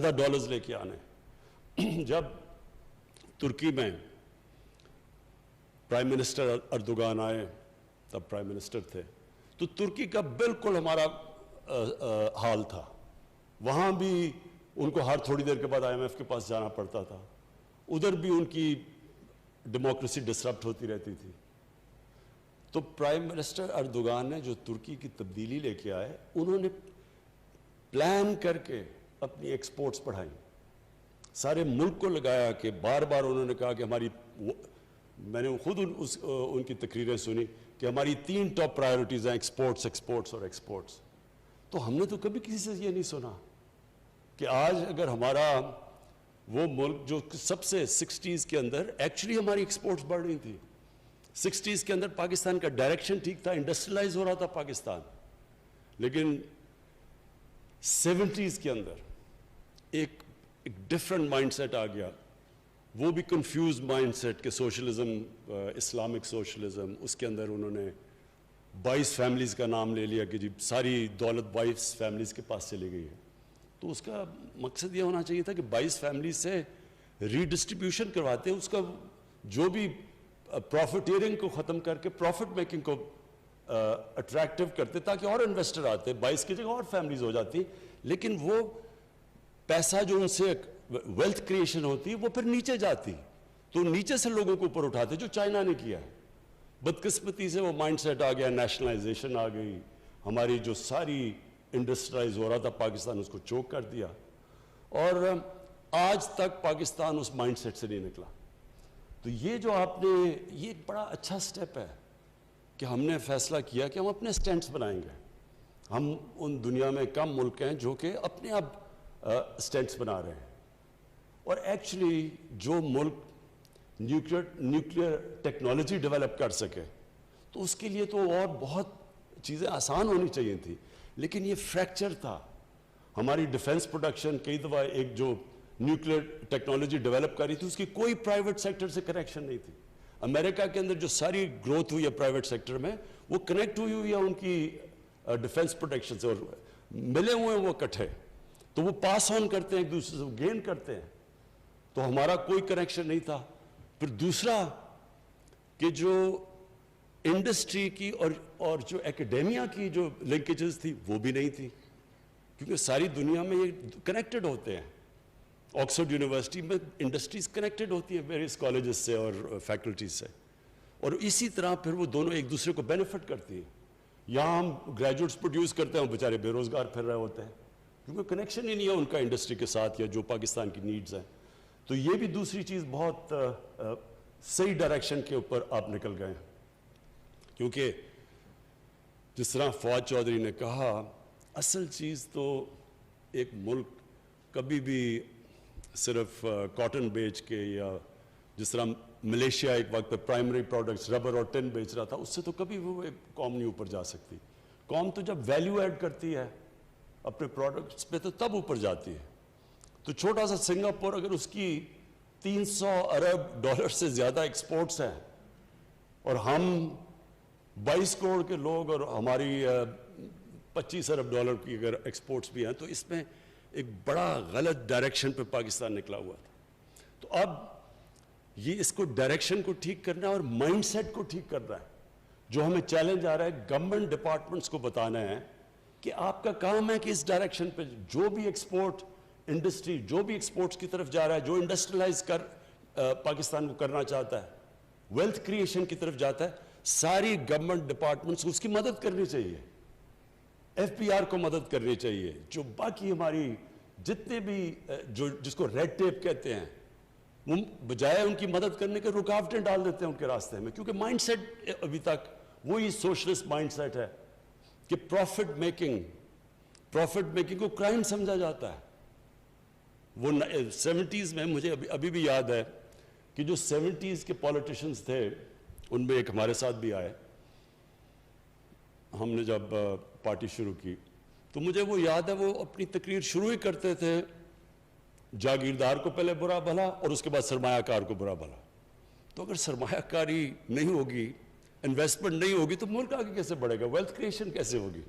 Other dollars لے کے آنے. جب ترکی میں پرائم منسٹر اردوغان آئے, تب پرائم منسٹر تھے, تو ترکی کا بالکل ہمارا حال تھا. وہاں بھی ان کو ہر تھوڑی دیر کے بعد IMF کے پاس جانا پڑتا تھا. ادھر بھی ان کی ڈیموکریسی ڈسرپٹ ہوتی رہتی تھی. تو پرائم منسٹر اردوغان نے جو ترکی کی تبدیلی لے کے آئے, انہوں نے پلان کر کے اپنی ایکسپورٹس بڑھائیں, سارے ملک کو لگایا کہ بار بار انہوں نے کہا کہ ہماری, میں نے خود ان کی تقریریں سنی کہ ہماری 3 ٹاپ پرائیورٹیز ہیں, ایکسپورٹس, ایکسپورٹس اور ایکسپورٹس. تو ہم نے تو کبھی کسی سے یہ نہیں سنا کہ آج اگر ہمارا وہ ملک جو سب سے 60s کے اندر ایکچولی ہماری ایکسپورٹس بڑھ رہی تھی. 60s کے اندر پاکستان کا ڈائریکشن ٹھیک تھا, انڈسٹریلائز ہو رہا تھا پاکستان, لیکن 70s کے اندر ایک ڈفرنٹ مائنڈ سیٹ آ گیا. وہ بھی کنفیوز مائنڈ سیٹ کہ سوشلزم, اسلامک سوشلزم, اس کے اندر انہوں نے 22 فیملیز کا نام لے لیا کہ جی ساری دولت 22 فیملیز کے پاس چلی گئی ہے. تو اس کا مقصد یہ ہونا چاہیے تھا کہ 22 فیملیز سے ری ڈسٹریبیوشن کرواتے ہیں, اس کا جو بھی پروفیٹیرنگ کو ختم کر کے پروفٹ میکنگ کو اٹریکٹیو کرتے تاکہ اور انویسٹر آتے, 22 کی جگہ اور فیملیز ہو جاتی. لیکن وہ پیسہ جو ان سے ویلتھ کریشن ہوتی وہ پھر نیچے جاتی, تو نیچے سے لوگوں کو اوپر اٹھاتے, جو چائنا نے کیا ہے. بدقسمتی سے وہ مائنڈ سیٹ آ گیا, نیشنلائزیشن آ گئی, ہماری جو ساری انڈسٹرائز ہو رہا تھا پاکستان اس کو چوک کر دیا, اور آج تک پاکستان اس مائنڈ سیٹ سے نہیں نکلا. تو یہ جو آپ نے, یہ ایک بڑا اچھا سٹیپ ہے کہ ہم نے فیصلہ کیا کہ ہم اپنے سٹینڈز بنائیں گے. ہم ان دنیا میں کم ملک ہیں جو کہ اپنے اب سٹینڈز بنا رہے ہیں, اور ایکچولی جو ملک نیوکلیئر ٹیکنالوجی ڈیولپ کر سکے تو اس کے لیے تو اور بہت چیزیں آسان ہونی چاہیے تھی, لیکن یہ فریکچر تھا. ہماری ڈیفنس پروڈکشن کئی دفعہ ایک جو نیوکلیئر ٹیکنالوجی ڈیولپ کر رہی تھی اس کی کوئی پرائیویٹ سیکٹر سے کنیکشن نہیں تھی. امریکہ کے اندر جو ساری گروتھ ہوئی ہے پرائیویٹ سیکٹر میں, وہ کنیکٹ ہوئی ہے ان کی ڈیفنس پروٹیکشن سے, اور ملے ہوئے ہیں وہ اکٹھے, تو وہ پاس آن کرتے ہیں ایک دوسرے سے, گین کرتے ہیں. تو ہمارا کوئی کنیکشن نہیں تھا. پھر دوسرا کہ جو انڈسٹری کی اور جو ایکیڈیمیا کی جو لنکیجز تھی وہ بھی نہیں تھی, کیونکہ ساری دنیا میں یہ کنیکٹڈ ہوتے ہیں. آکسفورڈ یونیورسٹی میں انڈسٹریز کنیکٹڈ ہوتی ہیں ویریس کالجز سے اور فیکلٹیز سے, اور اسی طرح پھر وہ دونوں ایک دوسرے کو بینیفٹ کرتی ہیں. یہاں ہم گریجویٹس پروڈیوس کرتے ہیں, بیچارے بے روزگار پھر رہے ہوتے ہیں کیونکہ کنیکشن ہی نہیں ہے ان کا انڈسٹری کے ساتھ یا جو پاکستان کی نیڈز ہیں. تو یہ بھی دوسری چیز بہت صحیح ڈائریکشن کے اوپر آپ نکل گئے ہیں, کیونکہ جس طرح فواد چودھری نے کہا, اصل چیز تو ایک ملک کبھی بھی صرف کاٹن بیچ کے, یا جس طرح ملیشیا ایک وقت پہ پرائمری پروڈکٹس ربر اور ٹن بیچ رہا تھا, اس سے تو کبھی وہ ایک قوم نہیں اوپر جا سکتی. قوم تو جب ویلیو ایڈ کرتی ہے اپنے پروڈکٹس پہ تو تب اوپر جاتی ہے. تو چھوٹا سا سنگاپور اگر اس کی 300 ارب ڈالر سے زیادہ ایکسپورٹس ہیں اور ہم 22 کروڑ کے لوگ اور ہماری 25 ارب ڈالر کی اگر ایکسپورٹس بھی ہیں, تو اس میں ایک بڑا غلط ڈائریکشن پہ پاکستان نکلا ہوا تھا. تو اب یہ اس کو ڈائریکشن کو ٹھیک کرنا ہے اور مائنڈ سیٹ کو ٹھیک کرنا ہے. جو ہمیں چیلنج آ رہا ہے گورنمنٹ ڈپارٹمنٹس کو بتانا ہے کہ آپ کا کام ہے کہ اس ڈائریکشن پہ جو بھی ایکسپورٹ انڈسٹری, جو بھی ایکسپورٹس کی طرف جا رہا ہے, جو انڈسٹریلائز کر پاکستان کو کرنا چاہتا ہے, ویلتھ کریشن کی طرف جاتا ہے, ساری گورنمنٹ ڈپارٹمنٹس کو اس کی مدد کرنی چاہیے. ایف پی آر کو مدد کرنی چاہیے. جو باقی ہماری جتنے بھی جو جس کو ریڈ ٹیپ کہتے ہیں, وہ بجائے ان کی مدد کرنے کے رکاوٹیں ڈال دیتے ہیں ان کے راستے میں, کیونکہ مائنڈ سیٹ ابھی تک وہی سوشلسٹ مائنڈ سیٹ ہے کہ پروفٹ میکنگ کو کرائم سمجھا جاتا ہے. وہ 70s میں مجھے ابھی بھی یاد ہے کہ جو 70s کے پولیٹیشنز تھے ان میں ایک ہمارے ساتھ بھی آئے, ہم نے جب پارٹی شروع کی تو مجھے وہ یاد ہے, وہ اپنی تقریر شروع ہی کرتے تھے جاگیردار کو پہلے برا بھلا اور اس کے بعد سرمایہ کار کو برا بھلا. تو اگر سرمایہ کاری نہیں ہوگی, انویسٹمنٹ نہیں ہوگی, تو ملک آگے کیسے بڑھے گا, ویلتھ کریشن کیسے ہوگی؟